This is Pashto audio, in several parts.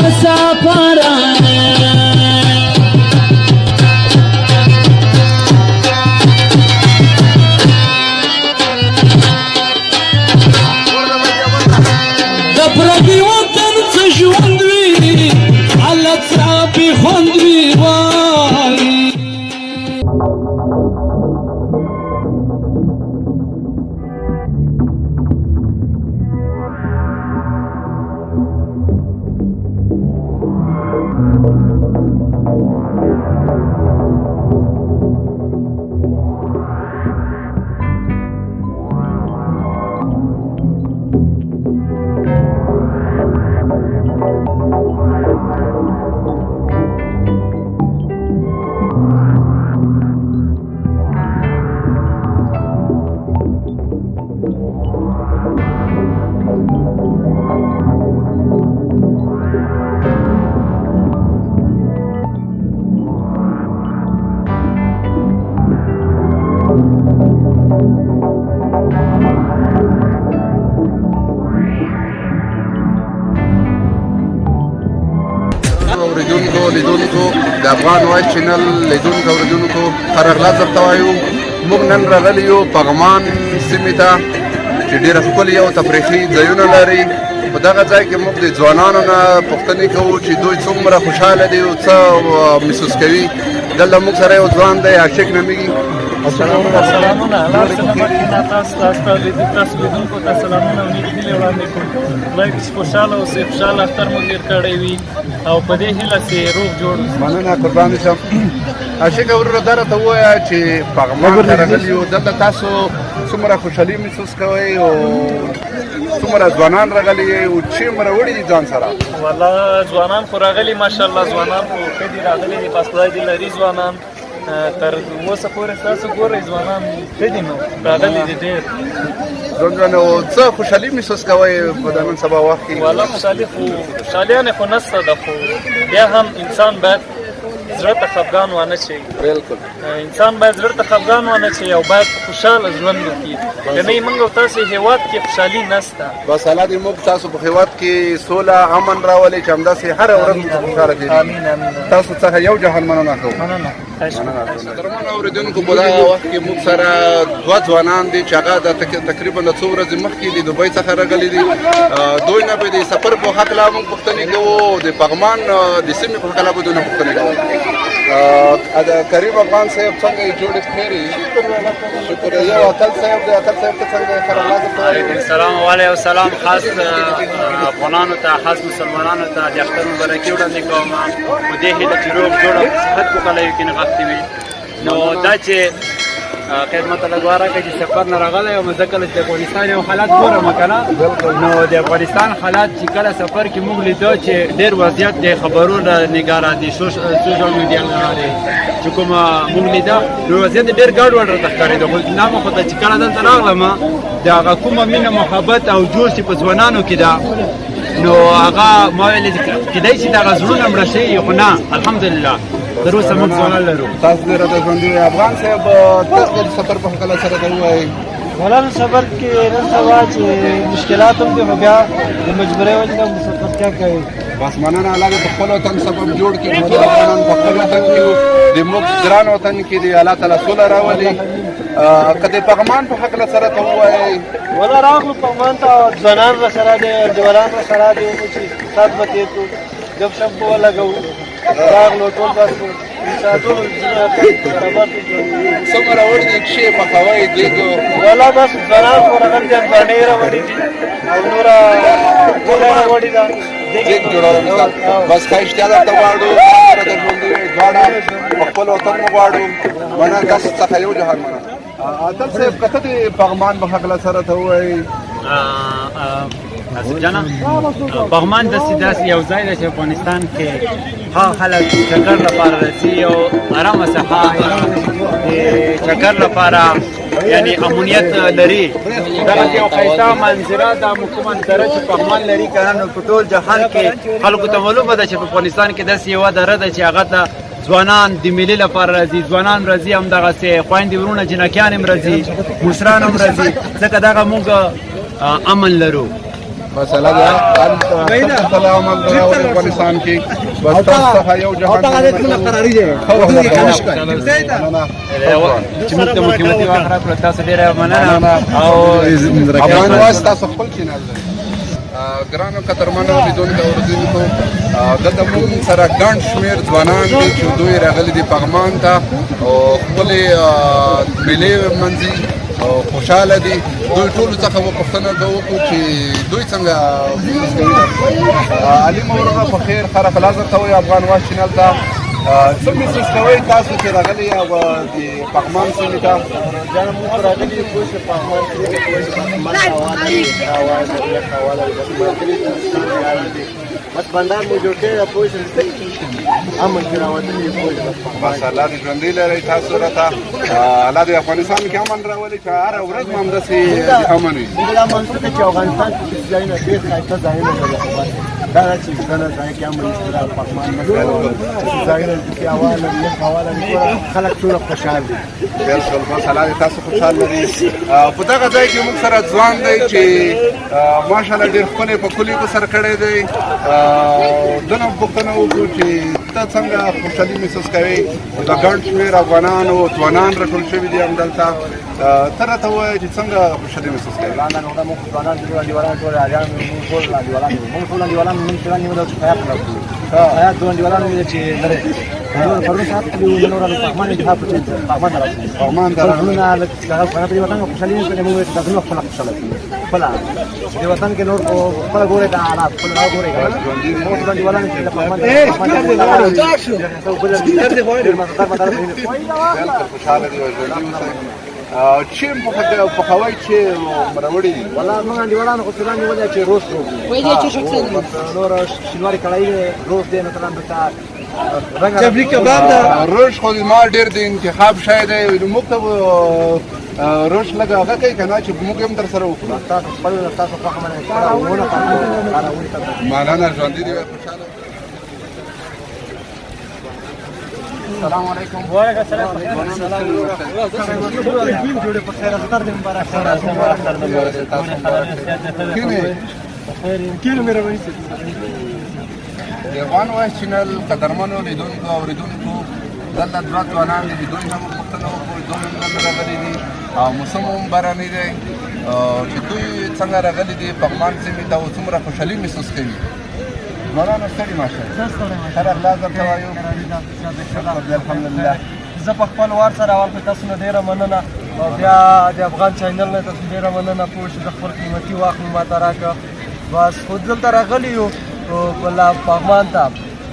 مسافرانه د پردي وطن څه ژوند وي هلک صافي خوند وي وایي لیدونکو د افغان وایس چینل لیدونکو اوریدونکو هر اغلاس درته وایو موږ نن راغلي یو پغمان سیمې ته چې ډېره ښکلي او تفریحي ځایونه لري. په دغه ځای کې موږ د ځوانانو نه پوښتنې کوو چې دوی څومره خوشحاله دي او څه محسوس کوي. دلته موږ سره یو ځوان دی عاشق نومیږي. سلامونه الله سلامت کړه تاسو لیدونکو ته سلامونه او نیک هیلې وړاندې کوم. خدای دې خوشحاله اوسئ، خوشحاله اختر مو تېر کړی وي او په دې هیله چې روغ جوړ اوسئ. مننه قربان شم. عاشق ورور دا راته ووایه چې پغمان ته راغلي یو، دلته تاسو څومره خوشحالي محسوس کوئ او څومره ځوانان راغلي او څومره وړي دي ځان سره؟ والله ځوانان خو راغلي ماشاءالله، ځوانان خو ښه دي راغلي دي، بس خدای دې لري ځوانان. تر اوسه پورې تاسو ګورئ ځوانان ښه دي نو راغلي دي ډېر. ځوانان او څه خوشحالي محسوس کوئ په د نن سبا وخت کې؟ والله خوشحالیانې خو نشته ده، خو بیا هم انسان باید زړه ته خفګان وانه شي. بالکل انسان باید زړه ته خفګان وانه شي او باید خوشحاله ژوند وکړي. که نه موږ او تاسو هېواد کې خوشحالي نشته. بس الله دې موږ تاسو په هېواد کې سوله امن راولي چې همداسې هره ورځ خوشحاله دي. امین امین. تاسو څخه یو جهان مننه کوم. مننه. درمن اوریدونکو په دغه وخت کې موږ سره دوه ځوانان دي چې هغه د تقریبا د څو ورځې مخکې د دوبۍ څخه راغلي دي. دوی نه به د سفر په هکله موږ پوښتنې کوو، د پغمان د سیمې په هکله به دوی نه پوښتنې کوو. د کریم افغان صاحب څنګه یې جوړې خیرې؟ شکر. یو اتل صاحب دی، اتل صاحب ته څنګه یې خیر الله علیکم السلام و علیکم السلام. خاص افغانانو ته، خاص مسلمانانو ته د اختر مبارکي وړاندې کوم په دې هیله چې روغ جوړ او صحت په کلیو کې نغښتې وي. نو دا چې خدمت لګواره کې چې سفر نه راغلی یم، زه کله چې د افغانستان یو حالات ګورم که نه، نو د افغانستان حالات چې کله سفر کې موږ لیدو چې ډېر وضعیت د خبرونو نګاره د سوشل میډیا له لارې چې کومه موږ لیده، نو وضعیت ډېر ګډوډ راته ښکارېده. خو نامه خو ته چې کله دلته راغلم د هغه کومه مینه محبت او جوش چې په ځوانانو کې ده، نو هغه ما ویلې کېدای شي دغه زړونه مړه شوي، خو نه الحمدلله تر اوسه موږ ځوانان لرو. تاسو دې راته ژوندي افغان صاحب تاسو د سفر په هکله سره ته ووایئ. مولانا سفر کې نن سبا چې مشکلات هم دي، خو بیا د مجبورۍ وجې نه مسافرتیا کوي. بس مننه الله دې په خپل وطن سبب جوړ کړي. موږ افغانان په خپل وطن کې یو، د موږ ګران وطن کې د الله تعالی سوله راولي. که د پغمان په هکله سره ته ووایئ. والله راغلو پغمان ته، ځوانان راسره دي، جوانان راسره دي، چې سات به تېر کړو، ګپ شپ به ولګوو. راغلو ټول بس څومره وړ دي کښې پخوئ دیګو؟ والله بس ځوانان خو راغلي دي، افغانۍ راوړي دي او نوره ګوله راوړې ده، دیګ جوړول ده. بس ښایسته درته غواړو، سره د ژوندي دواړه په خپل وطن مو غواړو. مننه، تاسو څخه یو جهان مننه. اتل صاحب که ته د پغمان په هکله سره ته ووایئ. ناصر جانا، پغمان داسې یو ځای دی چې افغانستان کې هغه خلک چکر لپاره راځي او ارامه ساحه د چکر لپاره یعنی امنیت لري. دغه یو ښایسته منظره د کومه منظره چې پغمان لري که نه، نو په ټول جهان کې خلکو ته معلومه ده چې په افغانستان کې داسې یوه دره ده چې هغه ته ځوانان د مېلې لپاره راځي، ځوانان راځي، همدغسې خویندې ورونه جنکیان هم راځي، مشران هم راځي، ځکه دغه موږ امن لرو. بس الله دې سلام علیکم افغانستان کې بس تاسو څخه یو جهان قراري دی چې موږ ته مو قیمتي وخت راکړو تاسو ډېره مننه او افغان واس تاسو خپل چینل دی ګرانو قدرمنو لیدونکو اوریدونکو دلته موږ سره ګڼ شمېر ځوانان دي چې دوی راغلي دي پغمان ته او خپلې مېلې منځي او خوشحاله دي دوی ټولو څخه مو پوښتنه وکړو چې دوی څنګه علي مورغه په خیر خیر خلاصه ته وایي افغان واس چینل ته څه محسوس کوئ تاسو چې راغلي یاو د پغمان سیمې ته جان موږ راغلي یو چې پغمان کې بس بندر مو جوړ کړی پوه شئ امن کې راوتلي پوه بس الله دې ژوندي لري تاسو راته الله دې افغانستان کې امن راولي چې هره ورځ مو همداسې امن وي دا منځ ته چې افغانستان کې ځایونه ډېر ښایسته ځایونه لري دا چې څنګه ځای کې امن سره پغمان مسله ځایونه چې اواله یې حواله خلک ټول خوشاله دي بالکل بس الله دې تاسو خوشحال لري په دغه ځای کې موږ سره ځوان دی چې ماشاءالله ډېر ښکلی په کلي په سر کړی دی دنه پوښتنه وکړو چې ته څنګه خوشحالي محسوس کوې د ګڼ شمېر افغانان او ځوانان راټول شوي دي همدلته ته راته ووایه چې څنګه خوشحالي محسوس کوې موږ ځوانان ټول انډیوالان ټول حاجیان موږ ټول انډیوالان موږ ټول انډیوالان موږ ټول انډیوالان چې خیاط راکړو خیاط دوه انډیوالان ویل چې لري پرون ساعت کې یو نور د پغمان انتخاب کړی پغمان راځي پغمان ټولونه هغه په وطن کې خوشحالي نه کوي موږ ته دغه خپل خوشاله خپل د وطن کې نور خپل ګوره د حالات خپل ګوره موږ ټول انډیوالان چې پغمان خوشحاله دي او ژوندي اوسئ چې پخوئ چې راوړي دي والله موږ انډیوالان خو څه نیولې چې روز نور شینواري کړای روز دی مثلا بتا چبلی کباب دا روش خو ما ډېر د انتخاب شاید نو موږ ته روش لګه هغه کوي که نه چې موږ هم در سره وکړو تاسو خپل تاسو په خبره مولانا ژوندي دي خوشحاله السلام علیکم وعلیکم السلام جوړه په خیر اختر دې مبارک کینه مې راوړی د افغان واس چینل قدرمنو لیدونکو اوریدونکو دلته دوه ځوانان دي دوی هم پوښتنه وکړو دوی هم دلته راغلي دي او موسم هم باراني دی چې دوی څنګه راغلي دي پغمان سیمې ته او څومره خوشحالي محسوس کوي ځوانانو ستړي ماشاءالله ښه راغلاست درته وایو الحمدلله زه په خپل وار سره اول په تاسو نه ډېره مننه او بیا د افغان چینل نه تاسو ډېره مننه پوه شو د خپل قیمتي وخت مو ماته راکړه بس خو دلته راغلي یو بله پغمان ته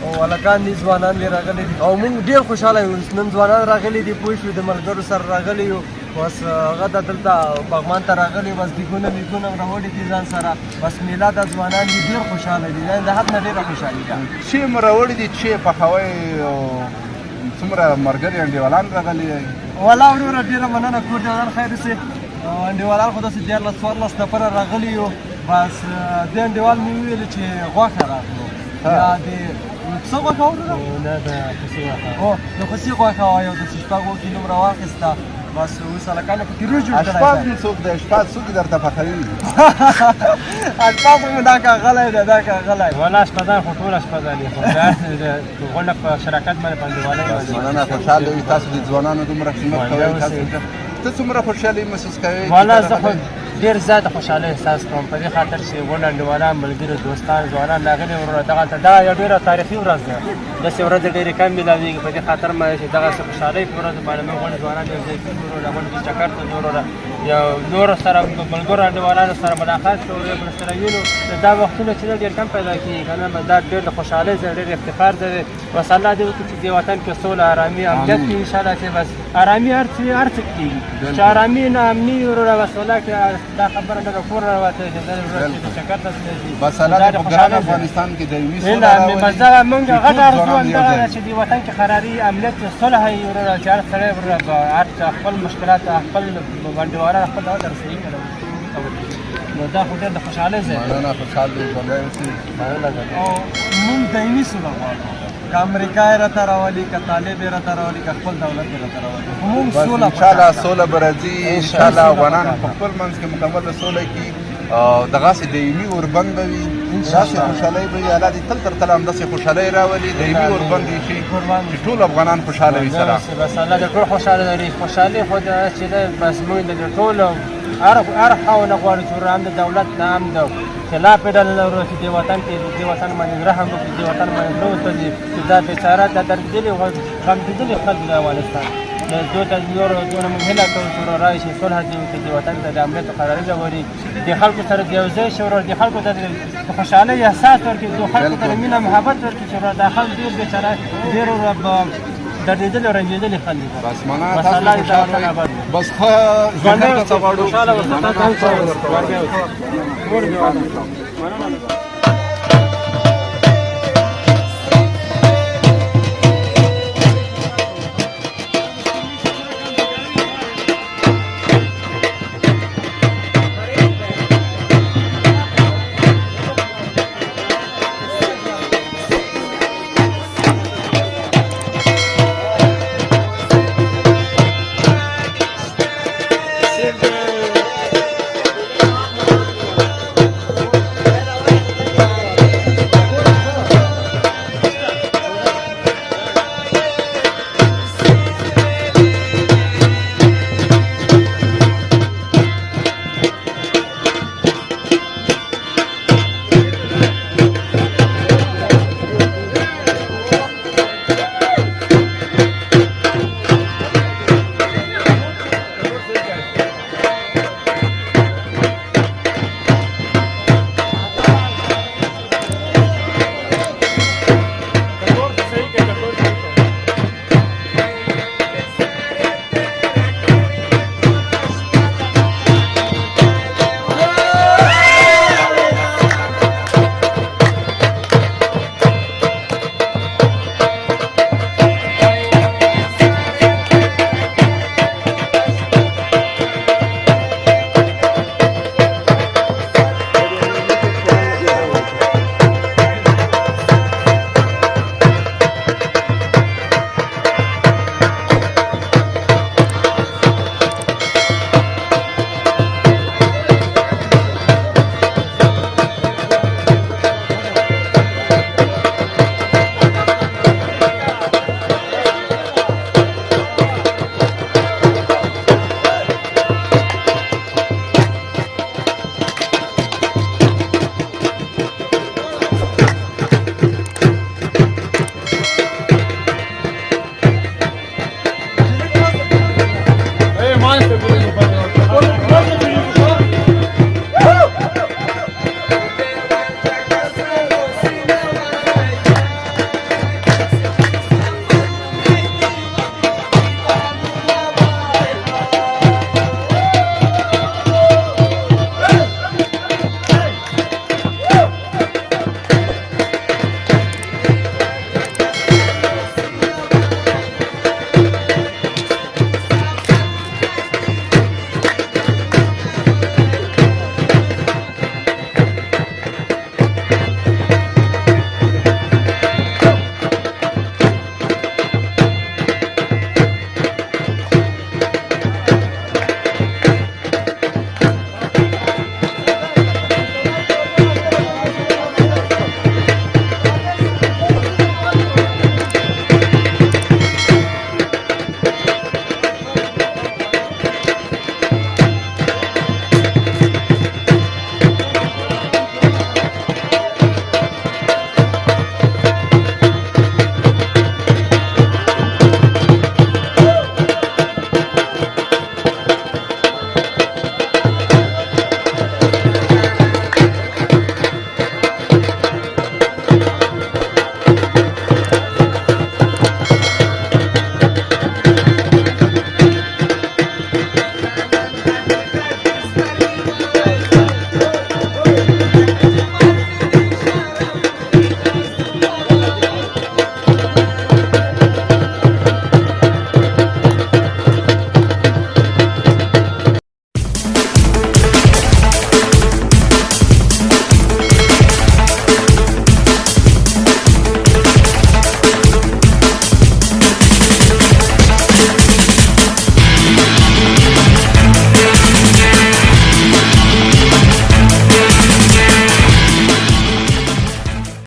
او هلکان دي ځوانان دي راغلي دي او موږ ډېر خوشحاله یو نن ځوانان راغلي دي پوه شو د ملګرو سره راغلي یو بس هغه د دلته پغمان ته راغلي بس دیګونه میګونه راوړي دي ځان سره بس میله د ځوانان دي ډېر خوشحاله دي د حد نه ډېره خوشحالي ده چې مو راوړي دي چې پخوئ څومره ملګري انډیوالان راغلي والله وروره ډېره مننه کور دې خیر اوسې انډیوالان خو داسې 14-14 نفره راغلي یو بس دې انډیوال مې وویل چې غوښه راغلو یا د څه غوښه وروره نه د خسي غوښه او د خسي غوښه یو د شپږو کیلو مو راواخېسته بس اوس هلکانو پکې روز جوړ کړی اشپاز دې څوک دی اشپاز څوک یې درته پخوي اشپاز مې دا کاغلی دی دا کاغلی والله اشپزان خو ټول اشپزان دي خو دا غونډه په شراکت باندې پنځوالۍ مننه خوشحاله وي تاسو د ځوانانو دومره خدمت کوئ ته څومره خوشحالي محسوس کوې والله زه خو ډېر زیاته خوشحالي احساس کوم په دې خاطر چې غونډه انډیوالان ملګري دوستان ځوانان راغلي وروره دغلته دا یو ډېره تاریخي ورځ ده داسې ورځې ډېرې کم میلاوېږي په دې خاطر باندې چې دغسې خوشحالۍ په ورځ باندې موږ غونډې ځوانان یو ځای کړي وروره غونډې کې چکر ته ځو وروره یو نورو سره ملګرو انډیوالانو سره ملاقات کوو یو بل سره وینو دا وختونه چې ډېر کم پیدا کېږي که نه دا ډېر د خوشحالۍ ځای ډېر افتخار ځای دی بس الله دې وکړي چې دې وطن کې سوله ارامي امنیت کې انشاءالله چې بس ارامي هر څه کېږي چې ارامي نه امني وروره بس والله کې دا خبره نه کور راوته چې دا ورځ چکر ته ځي بس الله دې په ګران افغانستان کې دایمي سوله راولي مزه موږ غټ ارزو همدغه چې دې وطن کې قراري امنیت صلح وي وروره چې هر سړی وروره هر خپل مشکلات خپل انډیوالان خپل دغه رسوي نو دا خو ډېر د خوشحالۍ ځای دی مننه خوشحال دې ژوندی اوسئ او موږ دایمي سوله غواړو که امریکا یې راته راولي که طالب یې راته راولي که خپل دولت یې راته راولي خو موږ سوله انشاءالله سوله به راځي انشاءالله افغانان په خپل منځ کې مکمله سوله کړي دغسې دایمي اوربند به وي داسې خوشحالۍ به وي الله دې تل تر تله همداسې خوشحالۍ راولي دایمي اوربند وي شي چې ټول افغانان خوشحاله وي سره بس الله دې ټول خوشحاله لري خوشحالي خو چې ده بس موږ د ټولو هر خواونه غواړو چې هم د دولت نه هم د خلاف یې ډله لرو چې دې وطن کې دې وطن باندې رحم وکړي دې وطن باندې زړه وتړي چې دا بېچاره دا دردېدلي غمجېدلي خلک د افغانستان دو ته نور دونه موږ هیله کوو چې ورور راشي صلح دې وکړي دې وطن ته د امنیت قراري راولي دې خلکو سره د یو ځای شي ورور دې خلکو ته د خوشحالۍ احساس ورکړي دې خلکو ته د مینه محبت ورکړي چې ورور دا خلک ډېر بېچاره ډېر دردېدلي او رنجېدلي خلک دي بس مننه تاسو خوشحاله وئ بس ښه ژوند درته غواړو خوشحاله اوسه